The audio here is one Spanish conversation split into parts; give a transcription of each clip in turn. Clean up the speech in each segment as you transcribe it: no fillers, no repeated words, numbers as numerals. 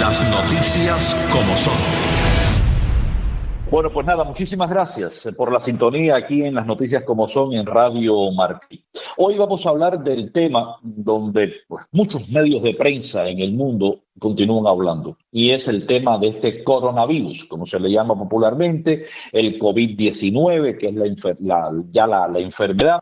Las noticias como son. Bueno, pues nada, muchísimas gracias por la sintonía aquí en Las Noticias como son en Radio Martí. Hoy vamos a hablar del tema donde pues, muchos medios de prensa en el mundo continúan hablando, y es el tema de este coronavirus, como se le llama popularmente, el COVID-19, que es la enfermedad.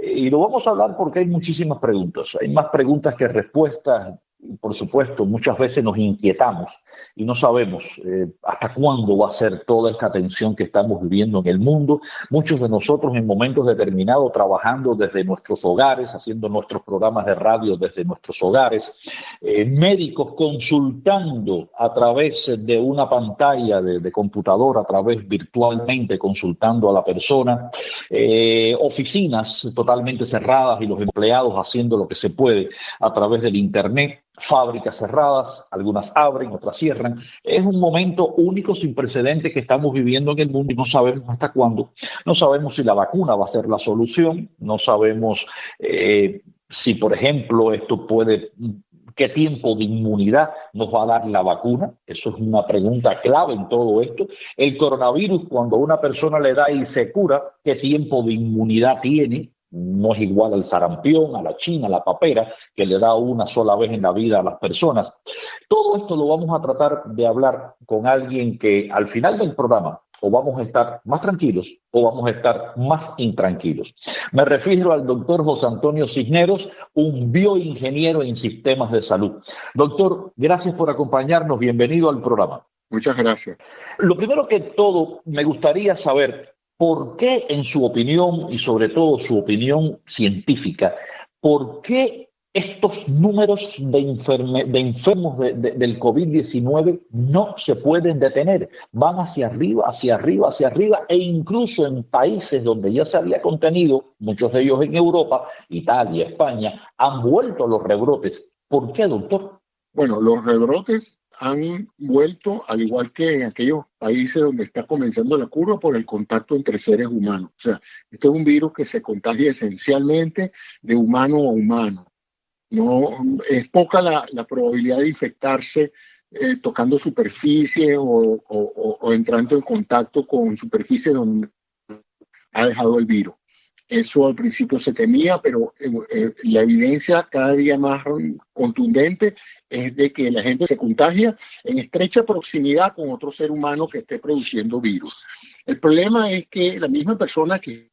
Y lo vamos a hablar porque hay muchísimas preguntas, hay más preguntas que respuestas. Por supuesto, muchas veces nos inquietamos y no sabemos hasta cuándo va a ser toda esta tensión que estamos viviendo en el mundo. Muchos de nosotros en momentos determinados trabajando desde nuestros hogares, haciendo nuestros programas de radio desde nuestros hogares, médicos consultando a través de una pantalla de computadora, a través virtualmente consultando a la persona, oficinas totalmente cerradas y los empleados haciendo lo que se puede a través del internet. Fábricas cerradas, algunas abren, otras cierran. Es un momento único, sin precedentes que estamos viviendo en el mundo y no sabemos hasta cuándo. No sabemos si la vacuna va a ser la solución, no sabemos si, por ejemplo, qué tiempo de inmunidad nos va a dar la vacuna. Eso es una pregunta clave en todo esto. El coronavirus, cuando a una persona le da y se cura, ¿qué tiempo de inmunidad tiene? No es igual al sarampión, a la china, a la papera, que le da una sola vez en la vida a las personas. Todo esto lo vamos a tratar de hablar con alguien que al final del programa o vamos a estar más tranquilos o vamos a estar más intranquilos. Me refiero al doctor José Antonio Cisneros, un bioingeniero en sistemas de salud. Doctor, gracias por acompañarnos. Bienvenido al programa. Muchas gracias. Lo primero que todo, me gustaría saber ¿por qué, en su opinión, y sobre todo su opinión científica, por qué estos números de enfermos del COVID-19 no se pueden detener? Van hacia arriba, hacia arriba, hacia arriba, e incluso en países donde ya se había contenido, muchos de ellos en Europa, Italia, España, han vuelto los rebrotes. ¿Por qué, doctor? Bueno, los rebrotes han vuelto, al igual que en aquellos países donde está comenzando la curva, por el contacto entre seres humanos. O sea, este es un virus que se contagia esencialmente de humano a humano. No, es poca la probabilidad de infectarse tocando superficie o entrando en contacto con superficie donde ha dejado el virus. Eso al principio se temía, pero la evidencia cada día más contundente es de que la gente se contagia en estrecha proximidad con otro ser humano que esté produciendo virus. El problema es que la misma persona que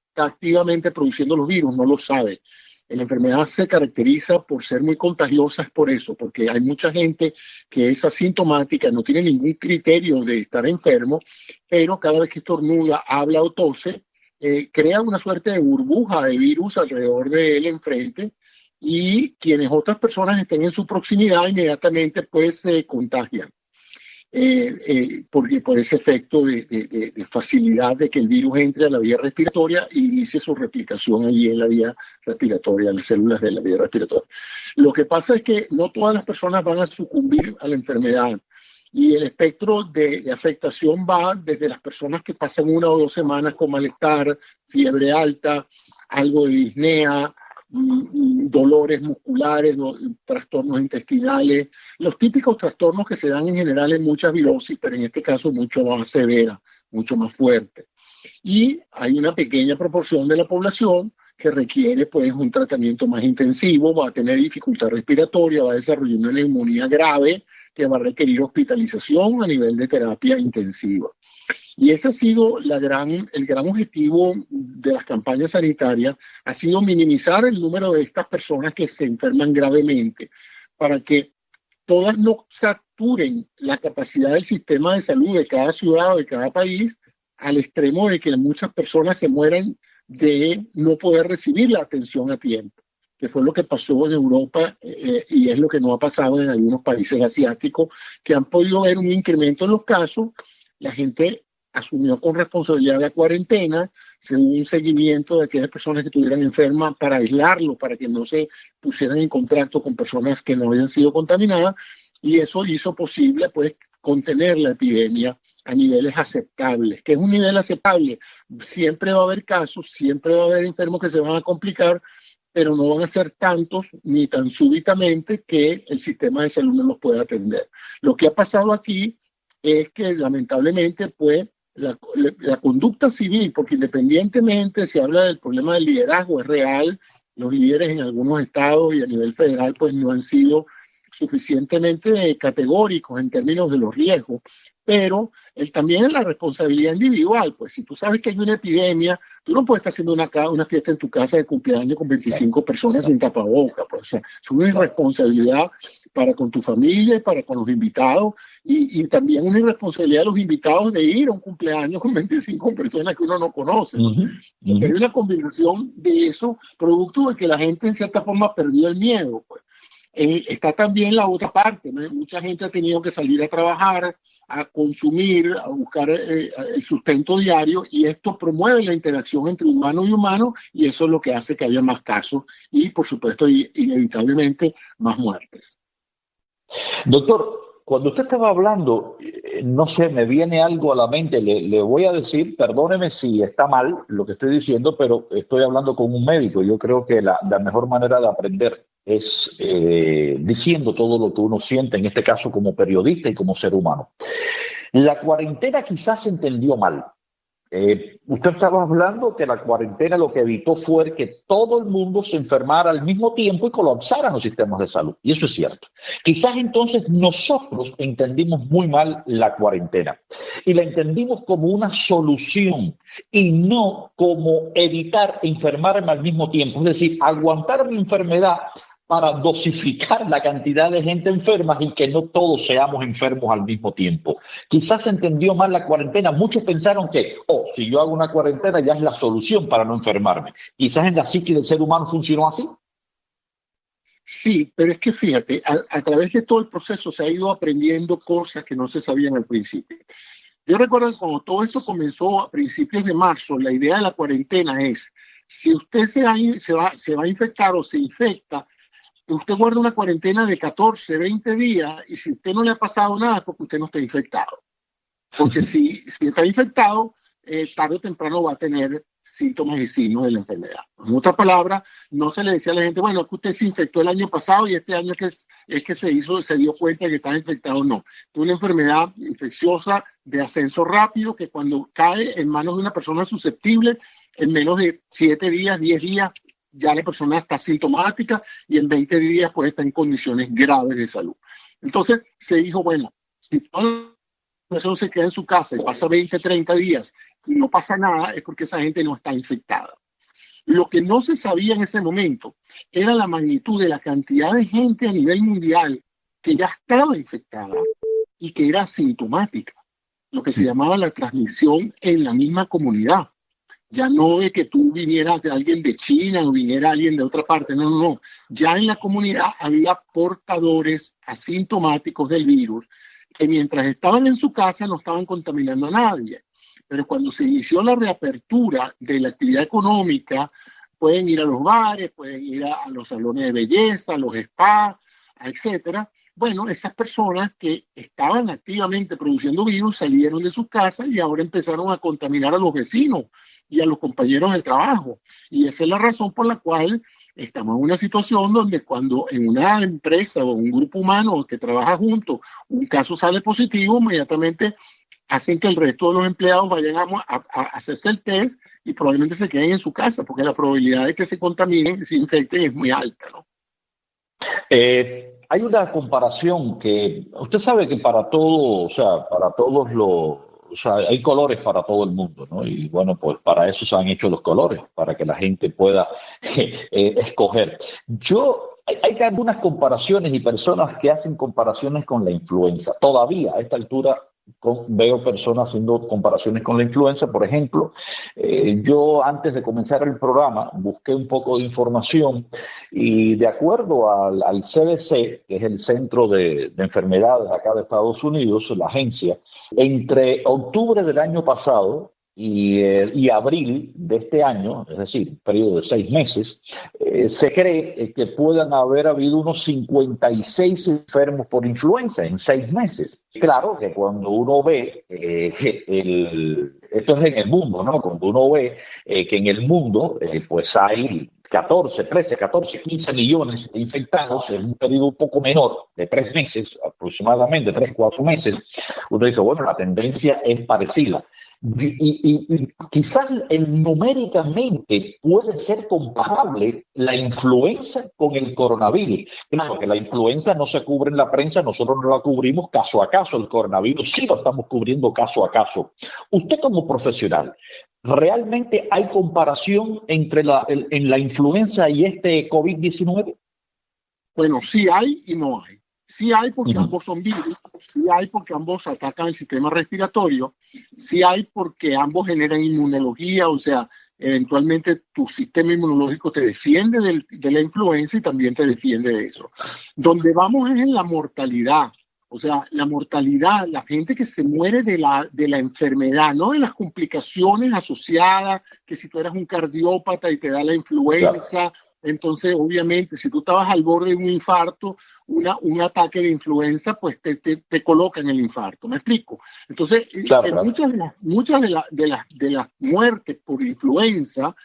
está activamente produciendo los virus no lo sabe. La enfermedad se caracteriza por ser muy contagiosa, es por eso, porque hay mucha gente que es asintomática, no tiene ningún criterio de estar enfermo, pero cada vez que estornuda, habla o tose, crea una suerte de burbuja de virus alrededor de él enfrente, y quienes otras personas estén en su proximidad inmediatamente pues se contagian. Porque por ese efecto de facilidad de que el virus entre a la vía respiratoria e inicie su replicación allí en la vía respiratoria, las células de la vía respiratoria. Lo que pasa es que no todas las personas van a sucumbir a la enfermedad, y el espectro de afectación va desde las personas que pasan 1 o 2 semanas con malestar, fiebre alta, algo de disnea, dolores musculares, trastornos intestinales, los típicos trastornos que se dan en general en muchas virosis, pero en este caso mucho más severa, mucho más fuerte. Y hay una pequeña proporción de la población que requiere pues un tratamiento más intensivo, va a tener dificultad respiratoria, va a desarrollar una neumonía grave que va a requerir hospitalización a nivel de terapia intensiva. Y ese ha sido el gran objetivo de las campañas sanitarias, ha sido minimizar el número de estas personas que se enferman gravemente, para que todas no saturen la capacidad del sistema de salud de cada ciudad o de cada país, al extremo de que muchas personas se mueran de no poder recibir la atención a tiempo, que fue lo que pasó en Europa y es lo que no ha pasado en algunos países asiáticos, que han podido ver un incremento en los casos. La gente asumió con responsabilidad la cuarentena, según un seguimiento de aquellas personas que estuvieran enfermas para aislarlos, para que no se pusieran en contacto con personas que no habían sido contaminadas, y eso hizo posible pues contener la epidemia a niveles aceptables. ¿Qué es un nivel aceptable? Siempre va a haber casos, siempre va a haber enfermos que se van a complicar, pero no van a ser tantos ni tan súbitamente que el sistema de salud no los pueda atender. Lo que ha pasado aquí es que lamentablemente pues la conducta civil, porque independientemente se habla del problema del liderazgo, es real, los líderes en algunos estados y a nivel federal pues no han sido suficientemente categóricos en términos de los riesgos, pero también es la responsabilidad individual, pues si tú sabes que hay una epidemia, tú no puedes estar haciendo una fiesta en tu casa de cumpleaños con 25 personas sin tapabocas, pues, o sea, es una irresponsabilidad para con tu familia y para con los invitados, y también una irresponsabilidad de los invitados de ir a un cumpleaños con 25 personas que uno no conoce. Porque hay una combinación de eso, producto de que la gente en cierta forma perdió el miedo, pues. Está también la otra parte, ¿no? Mucha gente ha tenido que salir a trabajar, a consumir, a buscar el sustento diario, y esto promueve la interacción entre humano y humano, y eso es lo que hace que haya más casos y, por supuesto, inevitablemente más muertes. Doctor, cuando usted estaba hablando, no sé, me viene algo a la mente, le voy a decir, perdóneme si está mal lo que estoy diciendo, pero estoy hablando con un médico. Yo creo que la mejor manera de aprender es diciendo todo lo que uno siente, en este caso como periodista y como ser humano. La cuarentena quizás se entendió mal. Usted estaba hablando que la cuarentena lo que evitó fue que todo el mundo se enfermara al mismo tiempo y colapsaran los sistemas de salud. Y eso es cierto. Quizás entonces nosotros entendimos muy mal la cuarentena y la entendimos como una solución y no como evitar enfermarme al mismo tiempo. Es decir, aguantar mi enfermedad para dosificar la cantidad de gente enferma y que no todos seamos enfermos al mismo tiempo. Quizás se entendió mal la cuarentena. Muchos pensaron que, si yo hago una cuarentena ya es la solución para no enfermarme. Quizás en la psique del ser humano funcionó así. Sí, pero es que fíjate, a través de todo el proceso se ha ido aprendiendo cosas que no se sabían al principio. Yo recuerdo que cuando todo esto comenzó a principios de marzo, la idea de la cuarentena es, si usted se va a infectar o se infecta, usted guarda una cuarentena de 14, 20 días, y si usted no le ha pasado nada es porque usted no está infectado. Porque si está infectado, tarde o temprano va a tener síntomas y signos de la enfermedad. En otras palabras, no se le decía a la gente, bueno, es que usted se infectó el año pasado y este año es que se dio cuenta de que estaba infectado. No, es una enfermedad infecciosa de ascenso rápido que cuando cae en manos de una persona susceptible, en menos de 7 días, 10 días, ya la persona está sintomática y en 20 días puede estar en condiciones graves de salud. Entonces se dijo, bueno, si toda la persona se queda en su casa y pasa 20, 30 días y no pasa nada, es porque esa gente no está infectada. Lo que no se sabía en ese momento era la magnitud de la cantidad de gente a nivel mundial que ya estaba infectada y que era asintomática, lo que se llamaba la transmisión en la misma comunidad. Ya no de que tú vinieras de alguien de China o viniera alguien de otra parte, no. Ya en la comunidad había portadores asintomáticos del virus que mientras estaban en su casa no estaban contaminando a nadie. Pero cuando se inició la reapertura de la actividad económica, pueden ir a los bares, pueden ir a los salones de belleza, a los spas, etcétera. Bueno, esas personas que estaban activamente produciendo virus salieron de sus casas y ahora empezaron a contaminar a los vecinos y a los compañeros de trabajo. Y esa es la razón por la cual estamos en una situación donde cuando en una empresa o un grupo humano que trabaja juntos un caso sale positivo, inmediatamente hacen que el resto de los empleados vayan a hacerse el test y probablemente se queden en su casa porque la probabilidad de que se contaminen, se infecten es muy alta, ¿no? Hay una comparación que usted sabe que para todo, o sea, para todos o sea, hay colores para todo el mundo, ¿no? Y bueno, pues para eso se han hecho los colores, para que la gente pueda escoger. Hay algunas comparaciones y personas que hacen comparaciones con la influenza. Todavía a esta altura veo personas haciendo comparaciones con la influenza. Por ejemplo, yo antes de comenzar el programa busqué un poco de información y de acuerdo al CDC, que es el Centro de Enfermedades acá de Estados Unidos, la agencia, entre octubre del año pasado y abril de este año, es decir, un periodo de 6 meses, se cree que puedan haber habido unos 56 enfermos por influenza en 6 meses. Claro que cuando uno ve, esto es en el mundo, ¿no? Cuando uno ve que en el mundo pues hay 14, 13, 14, 15 millones de infectados en un periodo un poco menor, de 3 meses, aproximadamente 3, 4 meses, uno dice, bueno, la tendencia es parecida. Y quizás numéricamente puede ser comparable la influenza con el coronavirus. Claro que la influenza no se cubre en la prensa, nosotros no la cubrimos caso a caso, el coronavirus sí lo estamos cubriendo caso a caso. Usted como profesional, ¿realmente hay comparación entre en la influenza y este COVID-19? Bueno, sí hay y no hay. Sí hay porque Uh-huh. ambos son virus, sí hay porque ambos atacan el sistema respiratorio, sí hay porque ambos generan inmunología, o sea, eventualmente tu sistema inmunológico te defiende de la influenza y también te defiende de eso. Donde vamos es en la mortalidad, o sea, la mortalidad, la gente que se muere de la enfermedad, no de las complicaciones asociadas, que si tú eres un cardiópata y te da la influenza. Claro. Entonces, obviamente, si tú estabas al borde de un infarto, un ataque de influenza, pues te coloca en el infarto. ¿Me explico? Entonces, claro. Muchas de las muertes por influenza,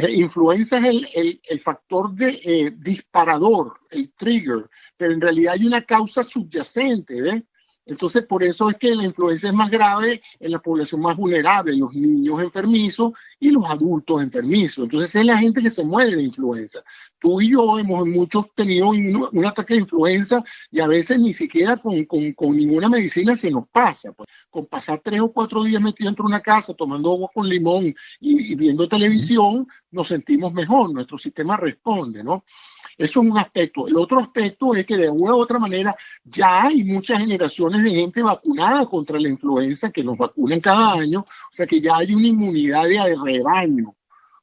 influenza es el factor disparador, el trigger, pero en realidad hay una causa subyacente, ¿ves? Entonces, por eso es que la influenza es más grave en la población más vulnerable, en los niños enfermizos y los adultos enfermizos. Entonces, es la gente que se muere de influenza. Tú y yo hemos muchos tenido un ataque de influenza y a veces ni siquiera con ninguna medicina se nos pasa. Pues. Con pasar 3 o 4 días metido dentro de una casa, tomando agua con limón y viendo televisión, nos sentimos mejor, nuestro sistema responde, ¿no? Eso es un aspecto. El otro aspecto es que de una u otra manera ya hay muchas generaciones de gente vacunada contra la influenza que nos vacunan cada año, o sea que ya hay una inmunidad de rebaño.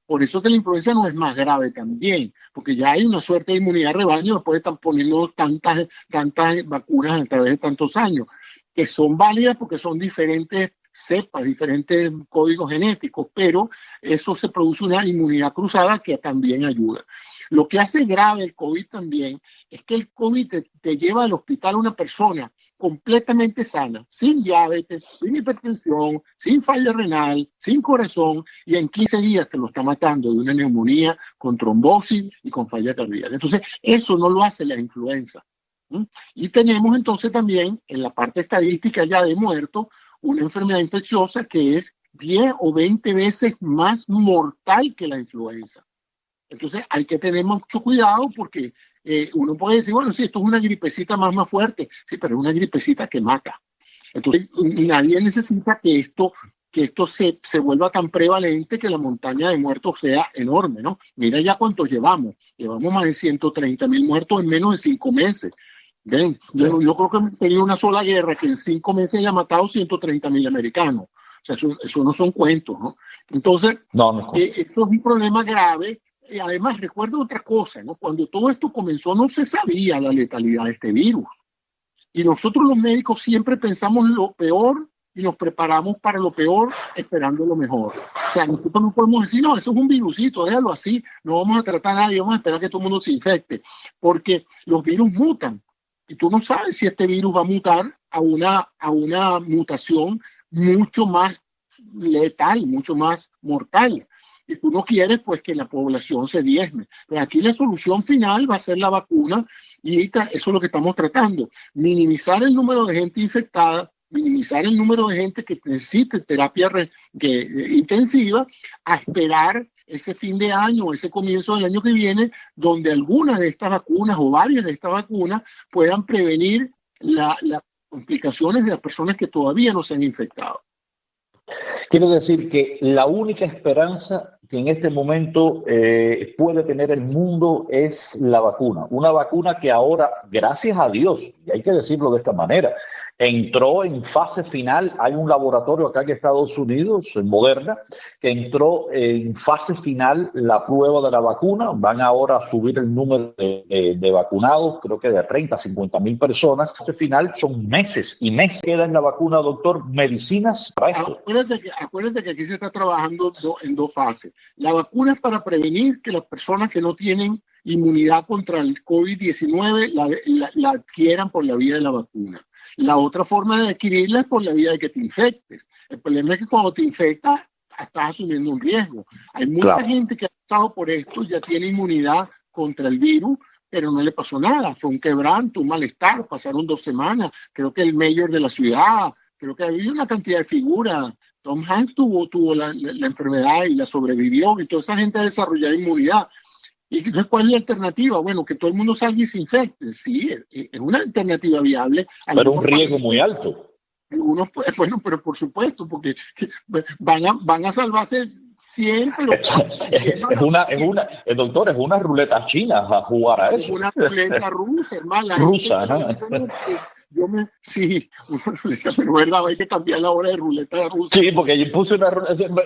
Por eso que la influenza no es más grave también, porque ya hay una suerte de inmunidad de rebaño después de estar poniendo tantas vacunas a través de tantos años, que son válidas porque son diferentes cepas, diferentes códigos genéticos, pero eso se produce una inmunidad cruzada que también ayuda. Lo que hace grave el COVID también es que el COVID te lleva al hospital a una persona completamente sana, sin diabetes, sin hipertensión, sin falla renal, sin corazón, y en 15 días te lo está matando de una neumonía con trombosis y con falla cardíaca. Entonces, eso no lo hace la influenza. Y tenemos entonces también en la parte estadística ya de muertos una enfermedad infecciosa que es 10 o 20 veces más mortal que la influenza. Entonces hay que tener mucho cuidado porque uno puede decir, bueno, sí, esto es una gripecita más fuerte, sí, pero es una gripecita que mata. Entonces nadie necesita que esto se vuelva tan prevalente que la montaña de muertos sea enorme, ¿no? Mira ya cuántos llevamos. Llevamos más de 130,000 muertos en menos de 5 meses. ¿Ven? Yo creo que hemos tenido una sola guerra que en 5 meses haya matado 130,000 americanos. O sea, eso no son cuentos, ¿no? Entonces, eso es un problema grave. Y además, recuerdo otra cosa, ¿no? Cuando todo esto comenzó no se sabía la letalidad de este virus. Y nosotros los médicos siempre pensamos lo peor y nos preparamos para lo peor esperando lo mejor. O sea, nosotros no podemos decir, no, eso es un virusito, déjalo así, no vamos a tratar a nadie, vamos a esperar que todo el mundo se infecte. Porque los virus mutan. Y tú no sabes si este virus va a mutar a una mutación mucho más letal, mucho más mortal. Y tú no quieres pues que la población se diezme. Pero aquí la solución final va a ser la vacuna y eso es lo que estamos tratando. Minimizar el número de gente infectada, minimizar el número de gente que necesite terapia intensiva, a esperar ese fin de año o ese comienzo del año que viene, donde algunas de estas vacunas o varias de estas vacunas puedan prevenir las complicaciones de las personas que todavía no se han infectado. Quiero decir que la única esperanza que en este momento puede tener el mundo es la vacuna. Una vacuna que ahora, gracias a Dios, y hay que decirlo de esta manera, entró en fase final. Hay un laboratorio acá en Estados Unidos, en Moderna, que entró en fase final la prueba de la vacuna. Van ahora a subir el número de vacunados, creo que de 30 a 50,000 personas. Fase final son meses y meses. Queda en la vacuna, doctor, medicinas para esto. Acuérdate que aquí se está trabajando en 2 fases. La vacuna es para prevenir que las personas que no tienen inmunidad contra el COVID-19 la adquieran por la vía de la vacuna. La otra forma de adquirirla es por la vía de que te infectes. El problema es que cuando te infectas, estás asumiendo un riesgo. Hay mucha Claro. gente que ha pasado por esto, ya tiene inmunidad contra el virus, pero no le pasó nada. Fue un quebranto, un malestar, pasaron 2 semanas. Creo que el mayor de la ciudad, creo que había una cantidad de figuras. Tom Hanks tuvo la enfermedad y la sobrevivió, y toda esa gente ha desarrollado inmunidad. ¿Y entonces cuál es la alternativa? Bueno, que todo el mundo salga y se infecte. Sí, es una alternativa viable. Pero un riesgo muy alto. Algunos, bueno, pero por supuesto, porque van a salvarse 100, pero doctor, es una ruleta china a jugar a es eso. una ruleta rusa, hermano. Rusa, ¿no? Sí, una ruleta, pero verdad, hay que cambiar la hora de ruleta rusa. Sí, porque yo puse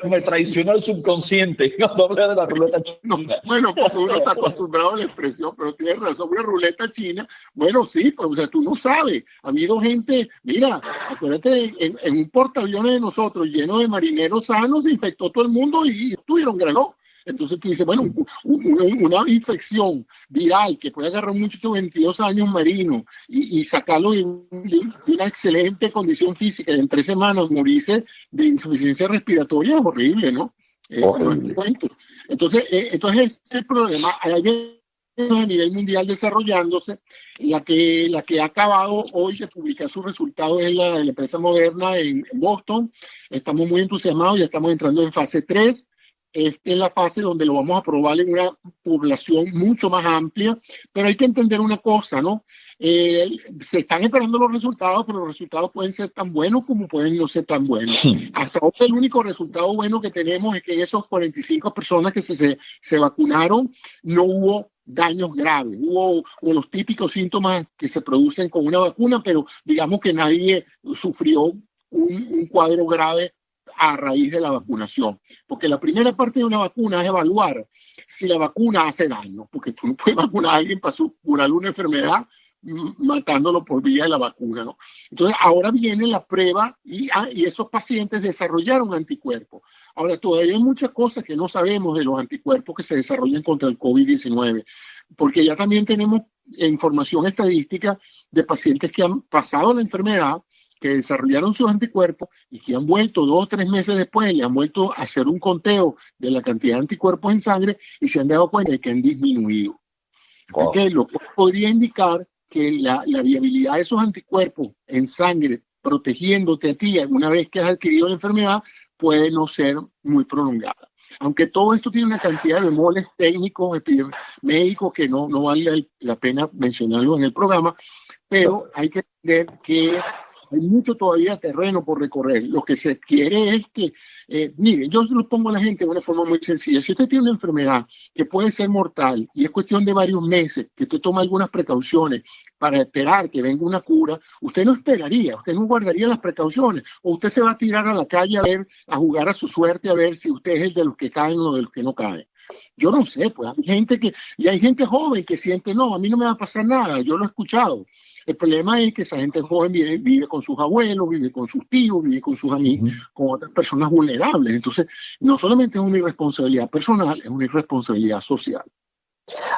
me traicionó el subconsciente cuando hablé de la ruleta china. No, bueno, porque uno está acostumbrado a la expresión, pero tienes razón, una ruleta china, bueno, sí, pues, o sea, tú no sabes, ha habido gente, mira, acuérdate, en un portaaviones de nosotros lleno de marineros sanos, se infectó todo el mundo y estuvieron granos. Entonces tú dices, bueno, una infección viral que puede agarrar un muchacho de 22 años marino y sacarlo de una excelente condición física y en 3 semanas morirse de insuficiencia respiratoria es horrible, ¿no? Horrible. Entonces ese es el problema. Hay a nivel mundial desarrollándose. La que ha acabado hoy de publicar sus resultados es la empresa Moderna en Boston. Estamos muy entusiasmados, ya estamos entrando en fase 3. Esta es la fase donde lo vamos a probar en una población mucho más amplia, pero hay que entender una cosa, ¿no? Se están esperando los resultados, pero los resultados pueden ser tan buenos como pueden no ser tan buenos. Hasta ahora el único resultado bueno que tenemos es que en esos 45 personas que se vacunaron no hubo daños graves, hubo los típicos síntomas que se producen con una vacuna, pero digamos que nadie sufrió un cuadro grave a raíz de la vacunación, porque la primera parte de una vacuna es evaluar si la vacuna hace daño, porque tú no puedes vacunar a alguien para curar una enfermedad matándolo por vía de la vacuna, ¿no? Entonces ahora viene la prueba y esos pacientes desarrollaron anticuerpos. Ahora todavía hay muchas cosas que no sabemos de los anticuerpos que se desarrollan contra el COVID-19, porque ya también tenemos información estadística de pacientes que han pasado la enfermedad, que desarrollaron sus anticuerpos y que han vuelto 2 o 3 meses después, le han vuelto a hacer un conteo de la cantidad de anticuerpos en sangre y se han dado cuenta de que han disminuido. Wow. Okay, lo que podría indicar que la viabilidad de esos anticuerpos en sangre protegiéndote a ti una vez que has adquirido la enfermedad puede no ser muy prolongada. Aunque todo esto tiene una cantidad de bemoles técnicos, médicos, que no vale la pena mencionarlo en el programa, pero hay que entender que hay mucho todavía terreno por recorrer. Lo que se quiere es que, miren, yo lo pongo a la gente de una forma muy sencilla. Si usted tiene una enfermedad que puede ser mortal y es cuestión de varios meses, que usted toma algunas precauciones para esperar que venga una cura, usted no esperaría, usted no guardaría las precauciones, o usted se va a tirar a la calle a jugar a su suerte, a ver si usted es el de los que caen o de los que no caen. Yo no sé, pues hay gente joven que siente, no, a mí no me va a pasar nada, yo lo he escuchado. El problema es que esa gente joven vive con sus abuelos, vive con sus tíos, vive con sus amigos, con otras personas vulnerables. Entonces, no solamente es una irresponsabilidad personal, es una irresponsabilidad social.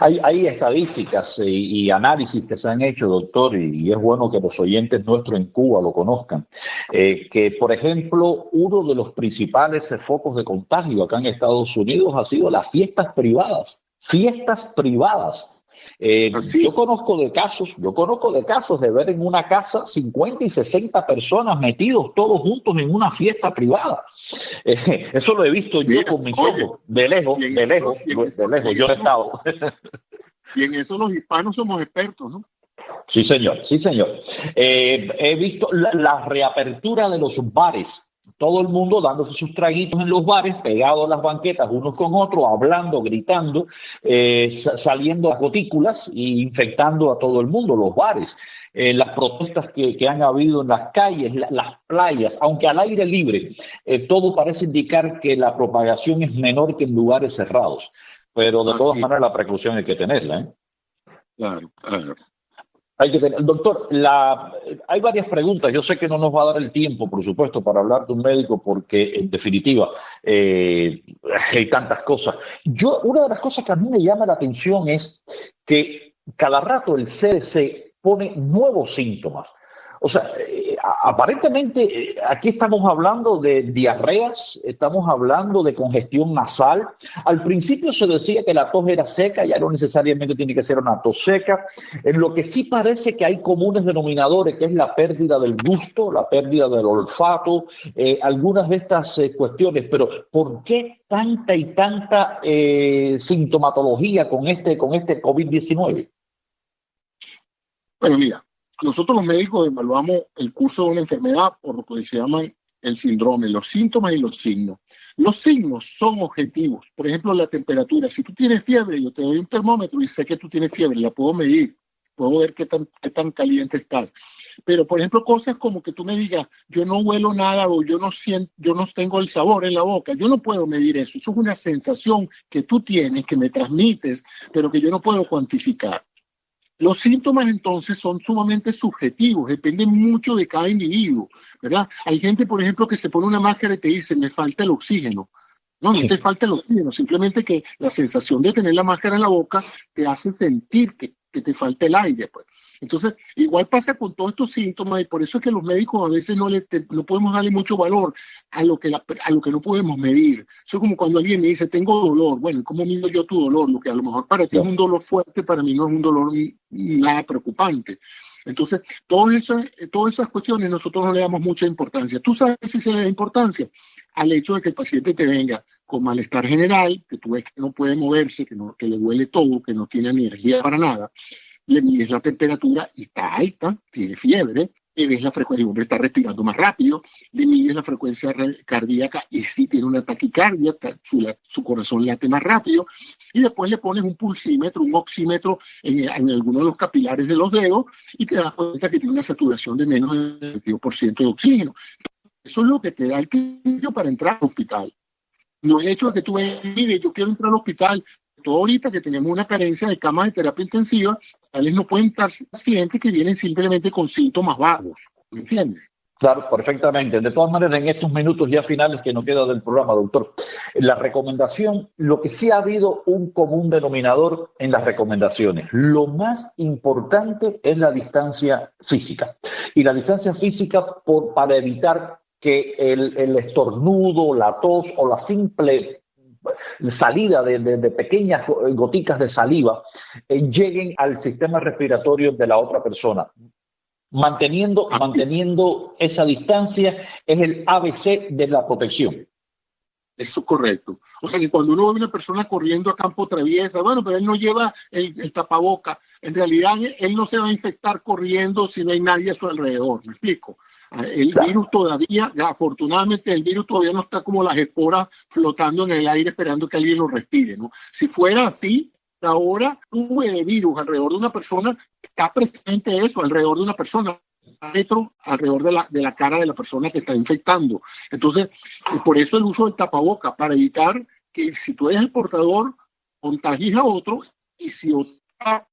Hay estadísticas y análisis que se han hecho, doctor, y es bueno que los oyentes nuestros en Cuba lo conozcan, que, por ejemplo, uno de los principales focos de contagio acá en Estados Unidos ha sido las fiestas privadas. Fiestas privadas. Yo conozco de casos de ver en una casa 50 y 60 personas metidos todos juntos en una fiesta privada. Eso lo he visto yo con mis ojos, de lejos, yo he estado. Y en eso los hispanos somos expertos, ¿no? Sí, señor. He visto la reapertura de los bares. Todo el mundo dándose sus traguitos en los bares, pegados a las banquetas unos con otros, hablando, gritando, saliendo a gotículas e infectando a todo el mundo, los bares. Las protestas que han habido en las calles, las playas, aunque al aire libre, todo parece indicar que la propagación es menor que en lugares cerrados. Pero de todas maneras la precaución hay que tenerla, ¿eh? Claro. Hay que tener, doctor, hay varias preguntas. Yo sé que no nos va a dar el tiempo, por supuesto, para hablar de un médico, porque en definitiva hay tantas cosas. Una de las cosas que a mí me llama la atención es que cada rato el CDC pone nuevos síntomas. O sea, aparentemente aquí estamos hablando de diarreas, estamos hablando de congestión nasal. Al principio se decía que la tos era seca, ya no necesariamente tiene que ser una tos seca. En lo que sí parece que hay comunes denominadores, que es la pérdida del gusto, la pérdida del olfato, algunas de estas cuestiones. Pero ¿por qué tanta y tanta sintomatología con este COVID-19? Bueno, mira, nosotros los médicos evaluamos el curso de una enfermedad por lo que se llaman el síndrome, los síntomas y los signos. Los signos son objetivos. Por ejemplo, la temperatura. Si tú tienes fiebre, yo te doy un termómetro y sé que tú tienes fiebre, la puedo medir, puedo ver qué tan caliente estás. Pero, por ejemplo, cosas como que tú me digas, yo no huelo nada o yo no tengo el sabor en la boca, yo no puedo medir eso. Eso es una sensación que tú tienes, que me transmites, pero que yo no puedo cuantificar. Los síntomas entonces son sumamente subjetivos, dependen mucho de cada individuo, ¿verdad? Hay gente, por ejemplo, que se pone una máscara y te dice, me falta el oxígeno. No te falta el oxígeno, simplemente que la sensación de tener la máscara en la boca te hace sentir que te falta el aire, pues. Entonces, igual pasa con todos estos síntomas y por eso es que los médicos a veces no podemos darle mucho valor a lo que no podemos medir. Eso es como cuando alguien me dice, tengo dolor. Bueno, ¿cómo mido yo tu dolor? Lo que a lo mejor para ti es un dolor fuerte, para mí no es un dolor nada preocupante. Entonces, todas esas cuestiones nosotros no le damos mucha importancia. ¿Tú sabes si se le da importancia? Al hecho de que el paciente te venga con malestar general, que tú ves que no puede moverse, que le duele todo, que no tiene energía para nada, le mides la temperatura y está alta, tiene fiebre, le ves la frecuencia, el hombre está respirando más rápido, le mides la frecuencia cardíaca y sí tiene una taquicardia, su corazón late más rápido, y después le pones un pulsímetro, un oxímetro en alguno de los capilares de los dedos y te das cuenta que tiene una saturación de menos del 22% de oxígeno. Eso es lo que te da el criterio para entrar al hospital. No el hecho de que tú veas, mire, yo quiero entrar al hospital. Todo ahorita que tenemos una carencia de camas de terapia intensiva, tales no pueden estar pacientes que vienen simplemente con síntomas vagos. ¿Me entiendes? Claro, perfectamente. De todas maneras, en estos minutos ya finales que nos queda del programa, doctor, la recomendación, lo que sí ha habido un común denominador en las recomendaciones, lo más importante es la distancia física. Y la distancia física para evitar que el estornudo, la tos o la simple salida de pequeñas goticas de saliva lleguen al sistema respiratorio de la otra persona. Manteniendo esa distancia es el ABC de la protección. Eso es correcto. O sea que cuando uno ve a una persona corriendo a campo traviesa, bueno, pero él no lleva el tapaboca. En realidad él no se va a infectar corriendo si no hay nadie a su alrededor. ¿Me explico? El virus todavía, afortunadamente el virus todavía no está como las esporas flotando en el aire esperando que alguien lo respire, ¿no? Si fuera así, ahora nube de virus alrededor de una persona, está presente eso, alrededor de una persona, metro alrededor de la cara de la persona que está infectando. Entonces, por eso el uso del tapaboca, para evitar que si tú eres el portador, contagies a otro y si otra,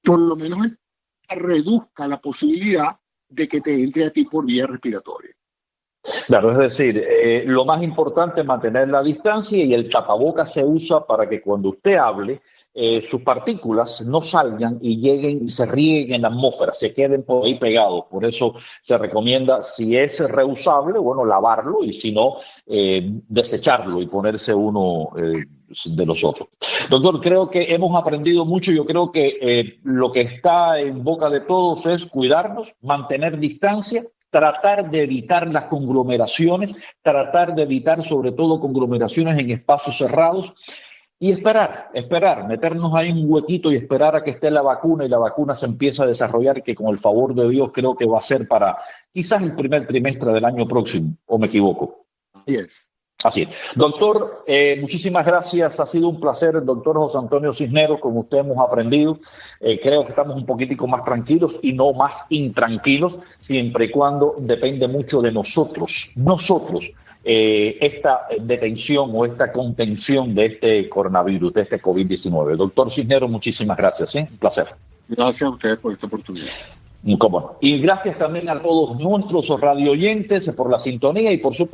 por lo menos reduzca la posibilidad de que te entre a ti por vía respiratoria. Claro, es decir, lo más importante es mantener la distancia y el tapaboca se usa para que cuando usted hable, sus partículas no salgan y lleguen y se rieguen en la atmósfera, se queden por ahí pegados. Por eso se recomienda, si es reusable, bueno, lavarlo y si no, desecharlo y ponerse uno de los otros. Doctor, creo que hemos aprendido mucho. Yo creo que lo que está en boca de todos es cuidarnos, mantener distancia, tratar de evitar las conglomeraciones, tratar de evitar sobre todo conglomeraciones en espacios cerrados y esperar, meternos ahí en un huequito y esperar a que esté la vacuna y la vacuna se empiece a desarrollar, que con el favor de Dios creo que va a ser para quizás el primer trimestre del año próximo, ¿o me equivoco? Así es. Doctor, muchísimas gracias. Ha sido un placer, el doctor José Antonio Cisneros. Con usted hemos aprendido. Creo que estamos un poquitico más tranquilos y no más intranquilos, siempre y cuando depende mucho de nosotros, esta detención o esta contención de este coronavirus, de este COVID-19. Doctor Cisneros, muchísimas gracias. Un placer. Gracias a ustedes por esta oportunidad. ¿Cómo no? Y gracias también a todos nuestros radio oyentes por la sintonía y por su